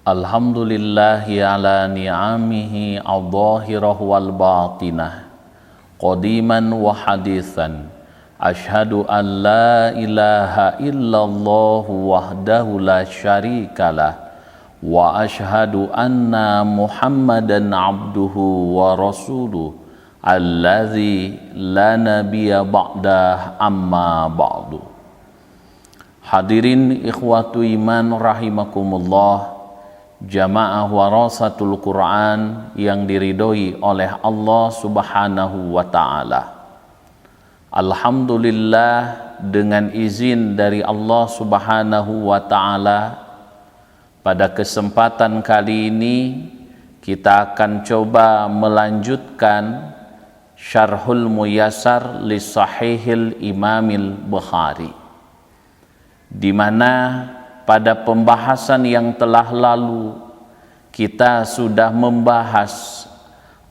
Alhamdulillahi ala ni'amihi al-zahirah wal batinah qadiman wa hadithan. Ashhadu an la ilaha illallah wahdahu la syarikalah wa ashhadu anna Muhammadan abduhu wa rasuluh alladzi la nabiyya ba'dah amma ba'du. Hadirin ikhwatu iman rahimakumullah, jamaah warasatul Quran yang diridhoi oleh Allah Subhanahu wa ta'ala. Alhamdulillah, dengan izin dari Allah Subhanahu wa ta'ala, pada kesempatan kali ini kita akan coba melanjutkan Syarhul Muyassar li Sahihil Imamil Bukhari, di mana pada pembahasan yang telah lalu kita sudah membahas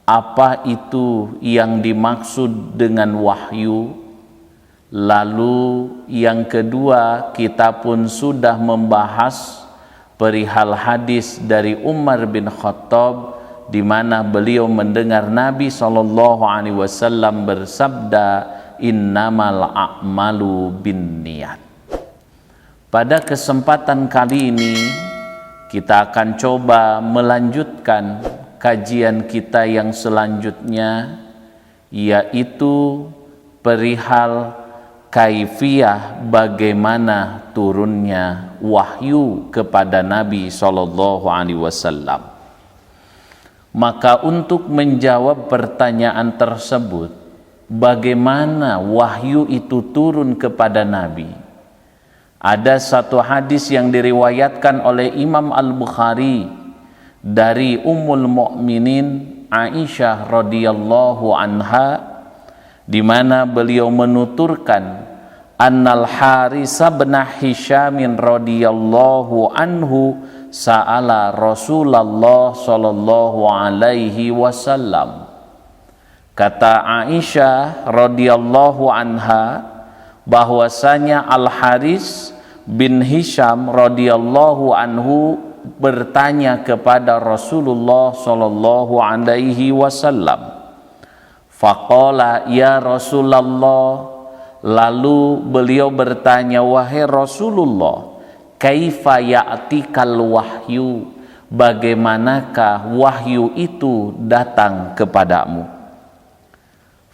apa itu yang dimaksud dengan wahyu. Lalu yang kedua, kita pun sudah membahas perihal hadis dari Umar bin Khattab, di mana beliau mendengar Nabi SAW bersabda, innamal a'malu binniyat. Pada kesempatan kali ini kita akan coba melanjutkan kajian kita yang selanjutnya, yaitu perihal kaifiyah bagaimana turunnya wahyu kepada Nabi SAW. Maka untuk menjawab pertanyaan tersebut, bagaimana wahyu itu turun kepada Nabi, ada satu hadis yang diriwayatkan oleh Imam Al-Bukhari dari Ummul Mukminin Aisyah radhiyallahu anha, di mana beliau menuturkan, annal Haris bin Hisham radhiyallahu anhu sa'ala Rasulullah sallallahu alaihi wasallam. Kata Aisyah radhiyallahu anha bahwasanya Al-Haris bin Hisham radhiyallahu anhu bertanya kepada Rasulullah sallallahu alaihi wasallam. Faqala ya Rasulullah, lalu beliau bertanya, wahai Rasulullah, kaifa ya'tikal wahyu, bagaimanakah wahyu itu datang kepadamu?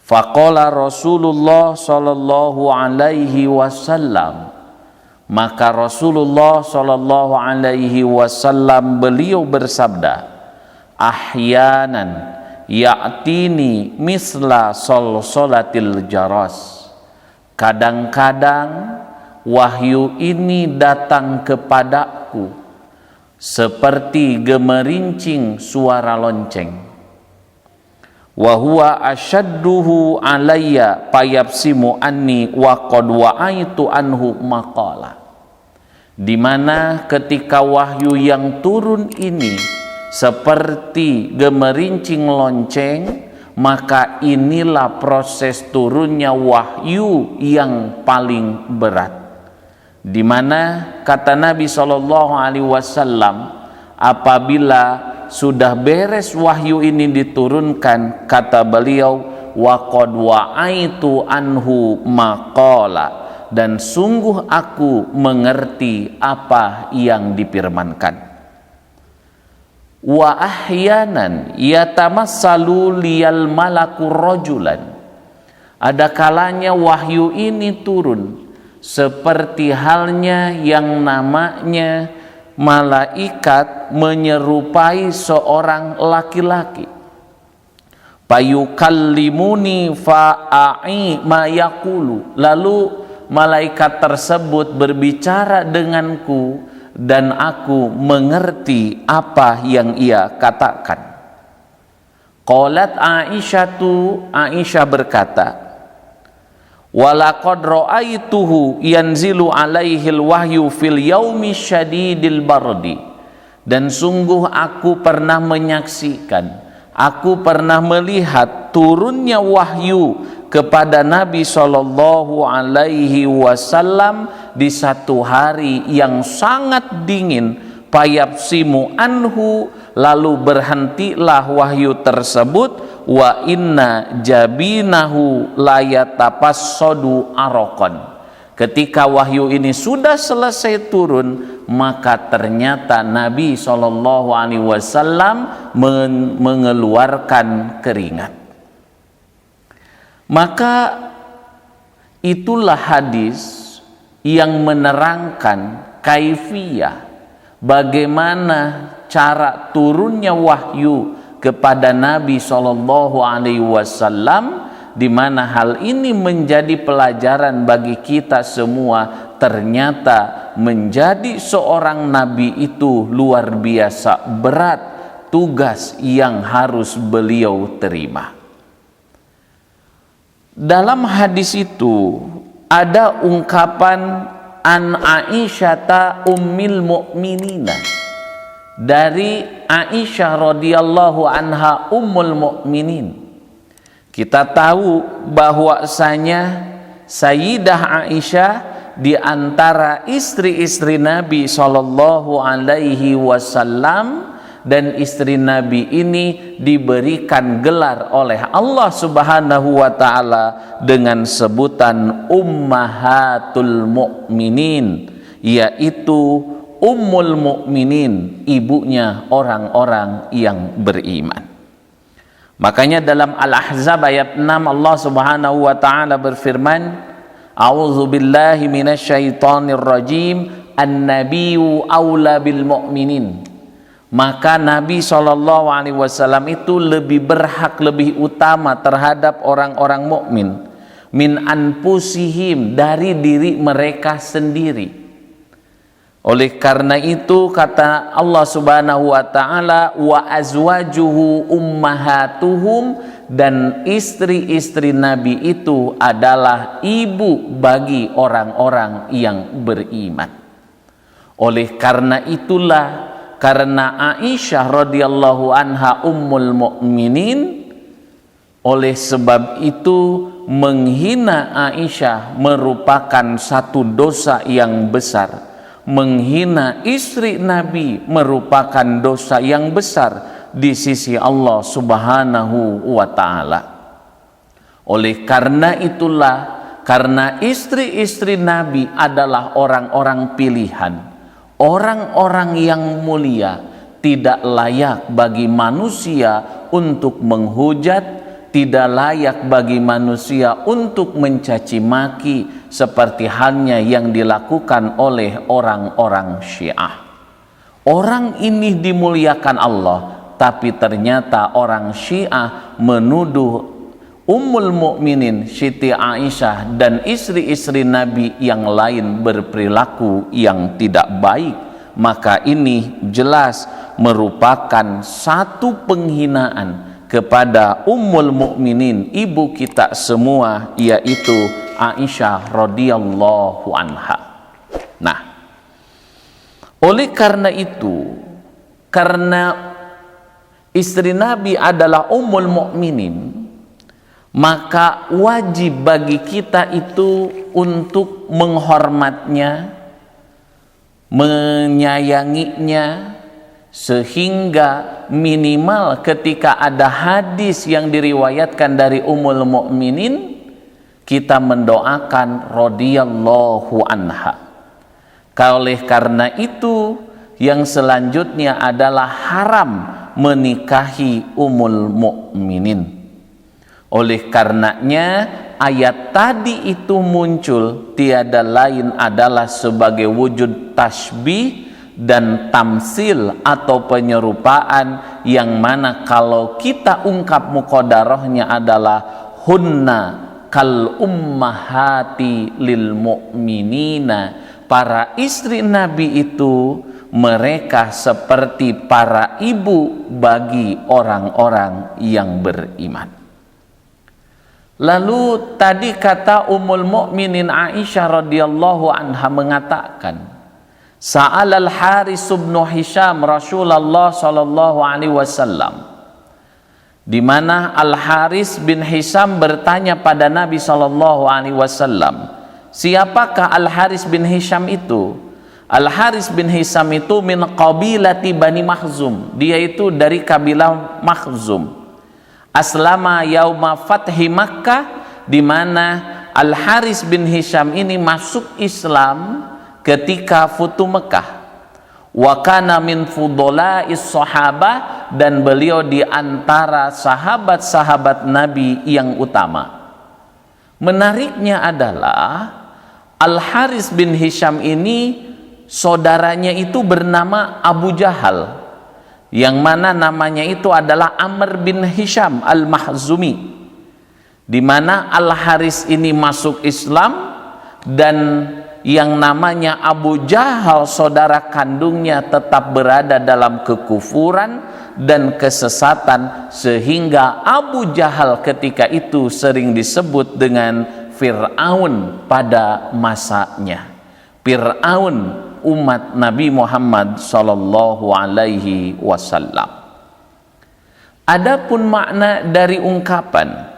Faqala Rasulullah sallallahu alaihi wasallam, maka Rasulullah sallallahu alaihi wasallam beliau bersabda, ahyanan ya'tini misla solsolatil jaras, kadang-kadang wahyu ini datang kepadaku seperti gemerincing suara lonceng. Wa huwa asyadduhu alayya fayabsimu anni wa qad wa'aitu anhu maqala, di mana ketika wahyu yang turun ini seperti gemerincing lonceng, maka inilah proses turunnya wahyu yang paling berat, di mana kata Nabi SAW, apabila sudah beres wahyu ini diturunkan, kata beliau, wa qad wa'aitu anhu maqala, dan sungguh aku mengerti apa yang difirmankan. Wa ahyanan yatamassalu liyal malaku rajulan, ada kalanya wahyu ini turun seperti halnya yang namanya malaikat menyerupai seorang laki-laki. Payukallimuni fa'a'i ma yaqulu, lalu malaikat tersebut berbicara denganku dan aku mengerti apa yang ia katakan. Qalat Aisyah berkata, walaqad ra'aituhu yanzilu alaihil wahyu fil yaumi syadidil bardi, dan sungguh aku pernah menyaksikan, aku pernah melihat turunnya wahyu kepada Nabi Shallallahu Alaihi Wasallam di satu hari yang sangat dingin fayabsimu anhu, lalu berhentilah wahyu tersebut, wa inna jabinahu layatapassadu araqan. Ketika wahyu ini sudah selesai turun, maka ternyata Nabi SAW mengeluarkan keringat. Maka itulah hadis yang menerangkan kaifiyah bagaimana cara turunnya wahyu kepada Nabi SAW, di mana hal ini menjadi pelajaran bagi kita semua. Ternyata menjadi seorang nabi itu luar biasa berat tugas yang harus beliau terima. Dalam hadis itu ada ungkapan an Aisyata ummil mu'minina, dari Aisyah radhiyallahu anha ummul mu'minin. Kita tahu bahwasanya Sayyidah Aisyah di antara istri-istri Nabi sallallahu alaihi wasallam, dan istri Nabi ini diberikan gelar oleh Allah Subhanahu wa taala dengan sebutan Ummahatul Mukminin, yaitu Ummul Mukminin, ibunya orang-orang yang beriman. Makanya dalam Al-Ahzab ayat 6 Allah Subhanahu wa taala berfirman, A'udzu billahi minasyaitonir rajim, an-nabiyyu aula bil mu'minin. Maka Nabi SAW itu lebih berhak, lebih utama terhadap orang-orang mukmin, min anfusihim, dari diri mereka sendiri. Oleh karena itu kata Allah Subhanahu wa taala, wa azwajuhu ummahatuhum, dan istri-istri Nabi itu adalah ibu bagi orang-orang yang beriman. Oleh karena itulah, karena Aisyah radhiyallahu anha ummul mukminin, oleh sebab itu menghina Aisyah merupakan satu dosa yang besar. Menghina istri Nabi merupakan dosa yang besar di sisi Allah Subhanahu wa taala. Oleh karena itulah, karena istri-istri Nabi adalah orang-orang pilihan, orang-orang yang mulia, tidak layak bagi manusia untuk menghujat, tidak layak bagi manusia untuk mencaci maki, seperti halnya yang dilakukan oleh orang-orang Syiah. Orang ini dimuliakan Allah, tapi ternyata orang Syiah menuduh Ummul Mukminin Siti Aisyah dan istri-istri Nabi yang lain berperilaku yang tidak baik. Maka ini jelas merupakan satu penghinaan kepada Ummul Mukminin, ibu kita semua, yaitu Aisyah radhiyallahu anha. Nah, oleh karena itu, karena istri Nabi adalah Ummul Mukminin, maka wajib bagi kita itu untuk menghormatnya, menyayanginya, sehingga minimal ketika ada hadis yang diriwayatkan dari Ummul Mukminin, kita mendoakan radhiyallahu anha. Oleh karena itu, yang selanjutnya adalah haram menikahi Ummul Mukminin. Oleh karenanya ayat tadi itu muncul tiada lain adalah sebagai wujud tasbih dan tamsil atau penyerupaan, yang mana kalau kita ungkap muqaddarahnya adalah hunna kal ummahati lil mu'minina. Para istri Nabi itu mereka seperti para ibu bagi orang-orang yang beriman. Lalu tadi kata Ummul Mukminin Aisyah radhiyallahu anha mengatakan, Sa'al al-Haris bin Hisham Rasulullah sallallahu alaihi wasallam, di mana Al-Haris bin Hisham bertanya pada Nabi sallallahu alaihi wasallam. Siapakah Al-Haris bin Hisham itu? Al-Haris bin Hisham itu min qabilati Bani Makhzum, dia itu dari kabilah Makhzum. Aslama yauma fathi Makkah, di mana Al-Haris bin Hisham ini masuk Islam ketika Futu Mekah. Wa kana min fudola'is sahabah, dan beliau di antara sahabat-sahabat Nabi yang utama. Menariknya adalah Al-Haris bin Hisham ini saudaranya itu bernama Abu Jahal, yang mana namanya itu adalah Amr bin Hisham Al-Mahzumi, di mana Al-Haris ini masuk Islam, dan yang namanya Abu Jahal saudara kandungnya tetap berada dalam kekufuran dan kesesatan, sehingga Abu Jahal ketika itu sering disebut dengan Fir'aun pada masanya, Fir'aun umat Nabi Muhammad sallallahu alaihi wasallam. Adapun makna dari ungkapan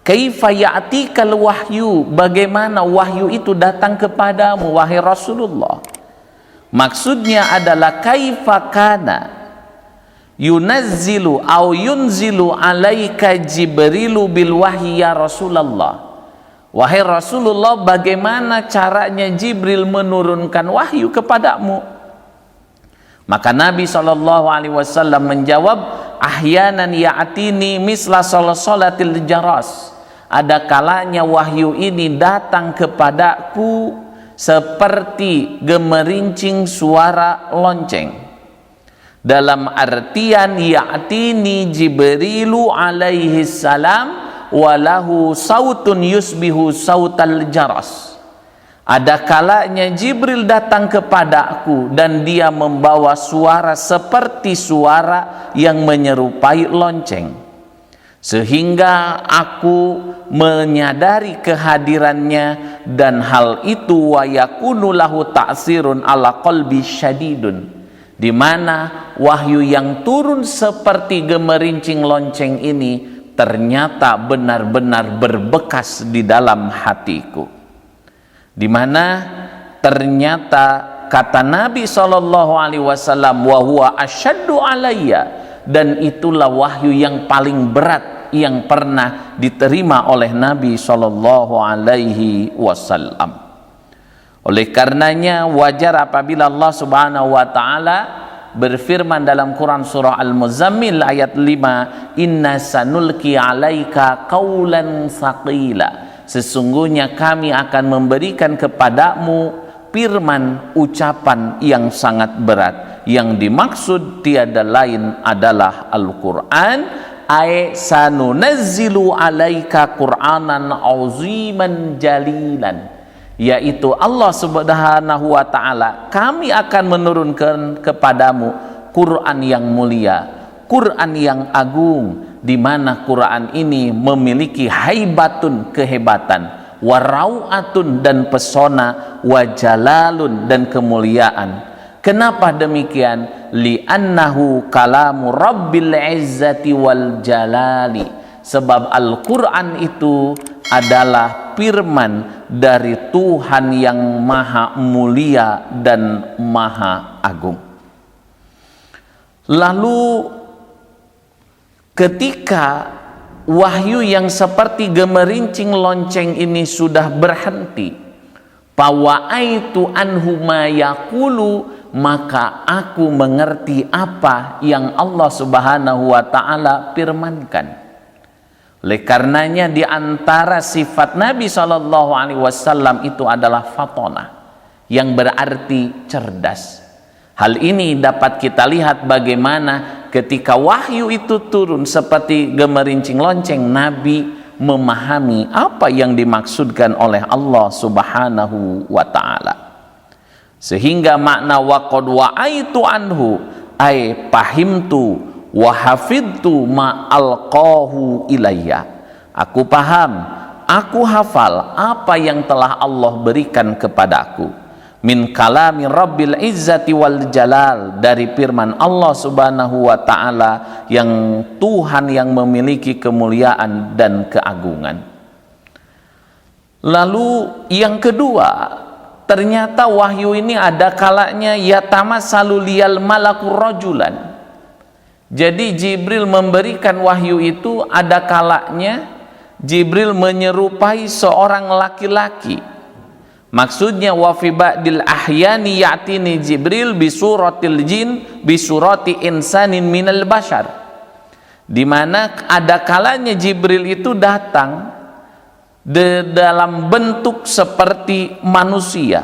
kaifa ya'tikal wahyu, bagaimana wahyu itu datang kepadamu wahai Rasulullah, maksudnya adalah kaifa kana yunazzilu au yunzilu alaika Jibrilu bil wahyi ya Rasulullah, wahai Rasulullah, bagaimana caranya Jibril menurunkan wahyu kepadamu? Maka Nabi SAW menjawab, ahyanan ya'tini misla salatil jaras, ada kalanya wahyu ini datang kepadaku seperti gemerincing suara lonceng. Dalam artian ya'tini Jibrilu alaihi salam walahu sautun yusbihu sautal jaras, ada kalanya Jibril datang kepadaku dan dia membawa suara seperti suara yang menyerupai lonceng, sehingga aku menyadari kehadirannya, dan hal itu wa yakunu lahu ta'sirun ala qalbi syadidun, di mana wahyu yang turun seperti gemerincing lonceng ini ternyata benar-benar berbekas di dalam hatiku, di mana ternyata kata Nabi SAW, wa huwa asyaddu alayya, dan itulah wahyu yang paling berat yang pernah diterima oleh Nabi SAW. Oleh karenanya wajar apabila Allah Subhanahu wa taala berfirman dalam Quran surah Al-Muzammil ayat 5, inna sanulki alaika qaulan saqila, sesungguhnya kami akan memberikan kepadamu firman, ucapan yang sangat berat. Yang dimaksud tiada lain adalah Al-Quran, ay sanunazzilu alaika qur'anan aziman jalilan, yaitu Allah Subhanahu wa taala, kami akan menurunkan kepadamu Quran yang mulia, Quran yang agung, di mana Quran ini memiliki haibatun, kehebatan, warauatun, dan pesona, wajalalun, dan kemuliaan. Kenapa demikian? Li'annahu kalamu rabbil izzati wal jalali, sebab Al-Quran itu adalah firman dari Tuhan yang maha mulia dan maha agung. Lalu ketika wahyu yang seperti gemerincing lonceng ini sudah berhenti, fawa'aitu anhu ma yaqulu, maka aku mengerti apa yang Allah Subhanahu wa taala firmankan. Oleh karenanya di antara sifat Nabi SAW itu adalah fatonah, yang berarti cerdas. Hal ini dapat kita lihat bagaimana ketika wahyu itu turun seperti gemerincing lonceng, Nabi memahami apa yang dimaksudkan oleh Allah Subhanahu wa taala. Sehingga makna waqad wa'aitu anhu ay fahimtu wa hafidtu ma alqahu ilayya, aku paham, aku hafal apa yang telah Allah berikan kepadaku, min kalami rabbil izzati wal jalal, dari firman Allah Subhanahu wa taala yang Tuhan yang memiliki kemuliaan dan keagungan. Lalu yang kedua, ternyata wahyu ini ada kalanya yatamassalu liyal malaku rajulan. Jadi Jibril memberikan wahyu itu ada kalanya Jibril menyerupai seorang laki-laki. Maksudnya wa fi ba'dil ahyani ya'tini Jibril bi suratil jin bi surati insanin minal bashar. Di mana ada kalanya Jibril itu datang dalam bentuk seperti manusia.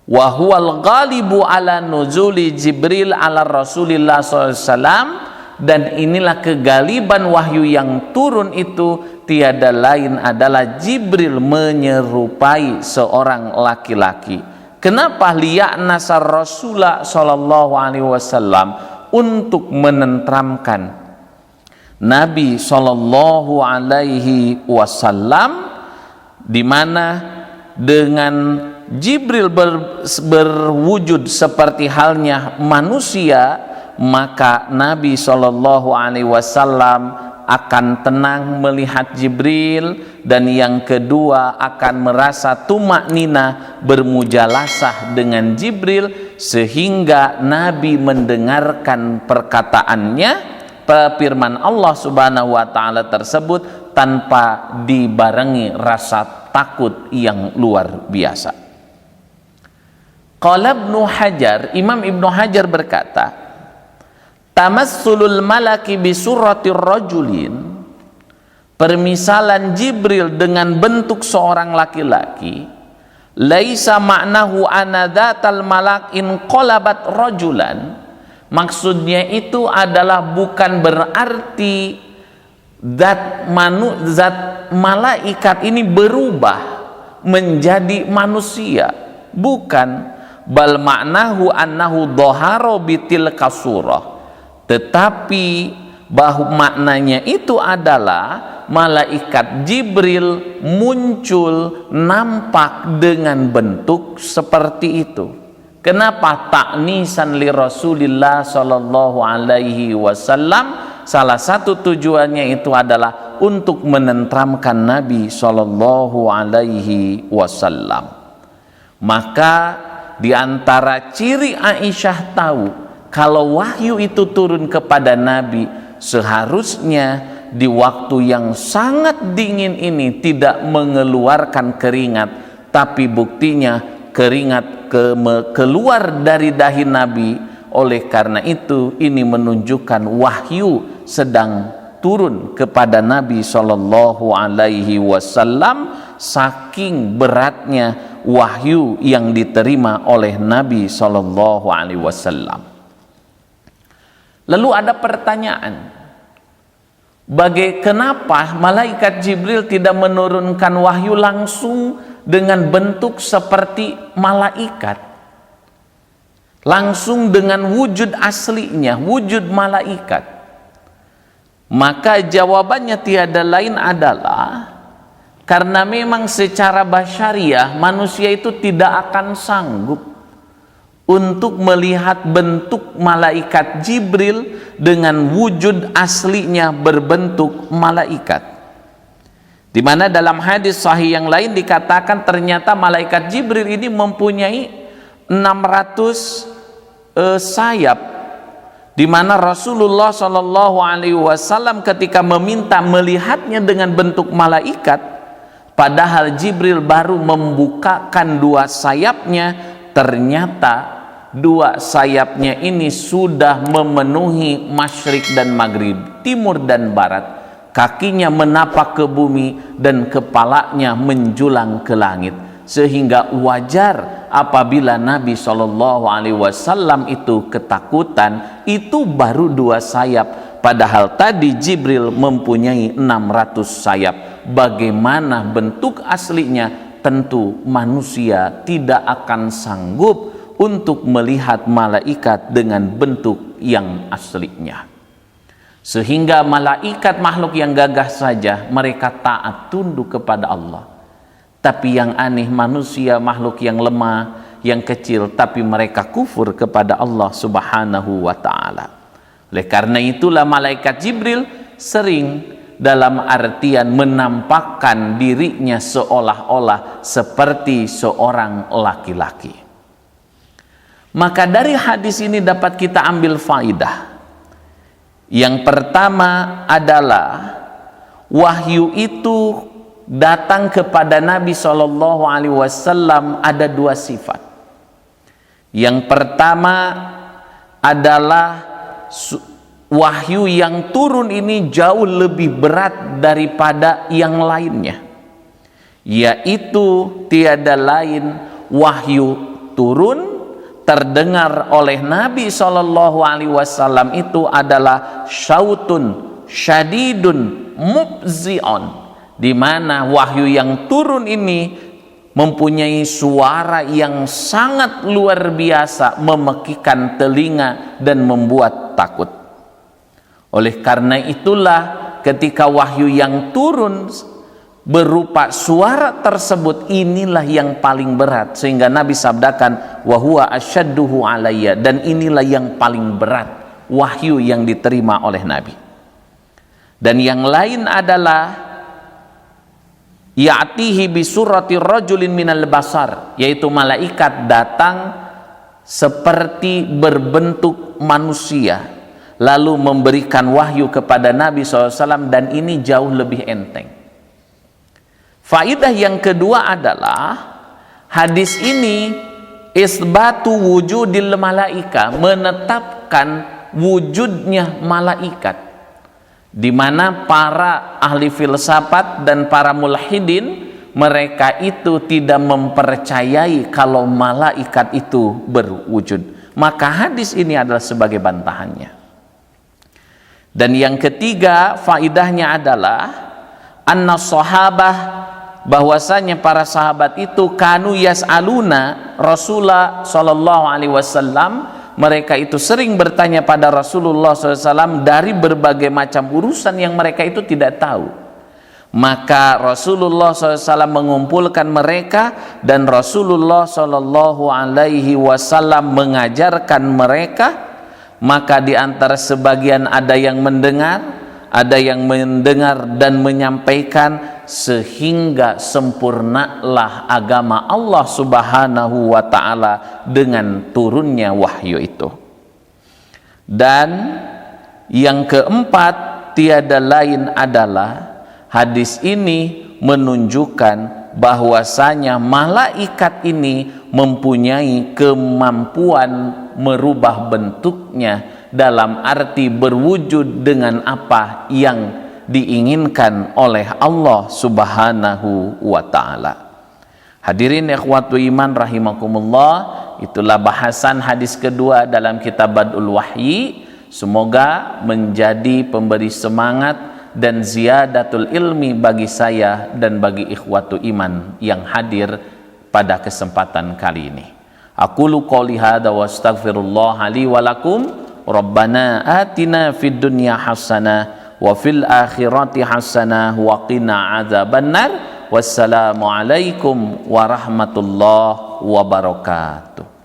Wa huwal ghalibu ala nuzuli Jibril ala Rasulillah SAW. Dan inilah kegaliban wahyu yang turun itu tiada lain adalah Jibril menyerupai seorang laki-laki. Kenapa liya'nasar Rasulullah sallallahu alaihi wasallam, untuk menenteramkan Nabi sallallahu alaihi wasallam, di mana dengan Jibril berwujud seperti halnya manusia, maka Nabi sallallahu alaihi wasallam akan tenang melihat Jibril, dan yang kedua akan merasa tumaknina bermujalasah dengan Jibril, sehingga Nabi mendengarkan perkataannya, firman Allah Subhanahu wa taala tersebut tanpa dibarengi rasa takut yang luar biasa. Qala Ibnu Hajar, Imam Ibnu Hajar berkata, tamassulul malaki bi suratir rajulin, permisalan Jibril dengan bentuk seorang laki-laki, laisa ma'nahu anadzatal malak in qalabat rajulan, maksudnya itu adalah bukan berarti zat malaikat ini berubah menjadi manusia, bukan. Bal ma'nahu annahu dhahara bitilka surah, tetapi bahwa maknanya itu adalah malaikat Jibril muncul nampak dengan bentuk seperti itu. Kenapa? Ta'nisan li Rasulillah sallallahu alaihi wasallam. Salah satu tujuannya itu adalah untuk menenteramkan Nabi sallallahu alaihi wasallam. Maka di antara ciri Aisyah tahu kalau wahyu itu turun kepada Nabi, seharusnya di waktu yang sangat dingin ini tidak mengeluarkan keringat, tapi buktinya keringat keluar dari dahi Nabi. Oleh karena itu, ini menunjukkan wahyu sedang turun kepada Nabi Shallallahu Alaihi Wasallam. Saking beratnya wahyu yang diterima oleh Nabi Shallallahu Alaihi Wasallam. Lalu ada pertanyaan, kenapa malaikat Jibril tidak menurunkan wahyu langsung dengan bentuk seperti malaikat, langsung dengan wujud aslinya, wujud malaikat? Maka jawabannya tiada lain adalah karena memang secara basyariah manusia itu tidak akan sanggup untuk melihat bentuk malaikat Jibril dengan wujud aslinya berbentuk malaikat. Di mana dalam hadis sahih yang lain dikatakan ternyata malaikat Jibril ini mempunyai 600 sayap, di mana Rasulullah Shallallahu Alaihi Wasallam ketika meminta melihatnya dengan bentuk malaikat, padahal Jibril baru membukakan 2 sayapnya, ternyata 2 sayapnya ini sudah memenuhi masyrik dan maghrib, timur dan barat. Kakinya menapak ke bumi dan kepalanya menjulang ke langit, sehingga wajar apabila Nabi Shallallahu Alaihi Wasallam itu ketakutan. Itu baru 2 sayap, padahal tadi Jibril mempunyai 600 sayap. Bagaimana bentuk aslinya? Tentu manusia tidak akan sanggup untuk melihat malaikat dengan bentuk yang aslinya. Sehingga malaikat makhluk yang gagah saja mereka taat tunduk kepada Allah. Tapi yang aneh manusia makhluk yang lemah, yang kecil, tapi mereka kufur kepada Allah Subhanahu wa ta'ala. Oleh karena itulah malaikat Jibril sering dalam artian menampakkan dirinya seolah-olah seperti seorang laki-laki. Maka dari hadis ini dapat kita ambil faidah. Yang pertama adalah wahyu itu datang kepada Nabi SAW ada dua sifat. Yang pertama adalah wahyu yang turun ini jauh lebih berat daripada yang lainnya, yaitu tiada lain wahyu turun terdengar oleh Nabi SAW itu adalah syautun syadidun mubzi'on, di mana wahyu yang turun ini mempunyai suara yang sangat luar biasa, memekikan telinga dan membuat takut. Oleh karena itulah ketika wahyu yang turun berupa suara tersebut, inilah yang paling berat, sehingga Nabi sabdakan wa huwa asyadduhu alayya, dan inilah yang paling berat wahyu yang diterima oleh Nabi. Dan yang lain adalah ya'tihi bi surati rajulin minal basar, yaitu malaikat datang seperti berbentuk manusia lalu memberikan wahyu kepada Nabi SAW, dan ini jauh lebih enteng. Faidah yang kedua adalah hadis ini isbatu wujudil malaika, menetapkan wujudnya malaikat, di mana para ahli filsafat dan para mulhidin mereka itu tidak mempercayai kalau malaikat itu berwujud. Maka hadis ini adalah sebagai bantahannya. Dan yang ketiga faidahnya adalah anna sahabah, bahwasanya para sahabat itu kanu yas'aluna Rasulullah sallallahu alaihi wasallam, mereka itu sering bertanya pada Rasulullah SAW dari berbagai macam urusan yang mereka itu tidak tahu. Maka Rasulullah SAW mengumpulkan mereka, dan Rasulullah Sallallahu Alaihi Wasallam mengajarkan mereka. Maka di antara sebagian ada yang mendengar, ada yang mendengar dan menyampaikan, sehingga sempurnalah agama Allah Subhanahu wa Ta'ala dengan turunnya wahyu itu. Dan yang keempat, tiada lain adalah hadis ini menunjukkan bahwasanya malaikat ini mempunyai kemampuan merubah bentuknya, dalam arti berwujud dengan apa yang diinginkan oleh Allah Subhanahu wa Ta'ala. Hadirin ikhwatu iman rahimakumullah, itulah bahasan hadis kedua dalam kitab Badul Wahyi. Semoga menjadi pemberi semangat dan ziyadatul ilmi bagi saya dan bagi ikhwatu iman yang hadir pada kesempatan kali ini. Aqulu qouli hadza wa astaghfirullah li wa lakum. Rabbana atina fid dunya hasanah wa fil akhirati hasanah wa qina adzabannar. Wassalamu alaikum warahmatullahi wabarakatuh.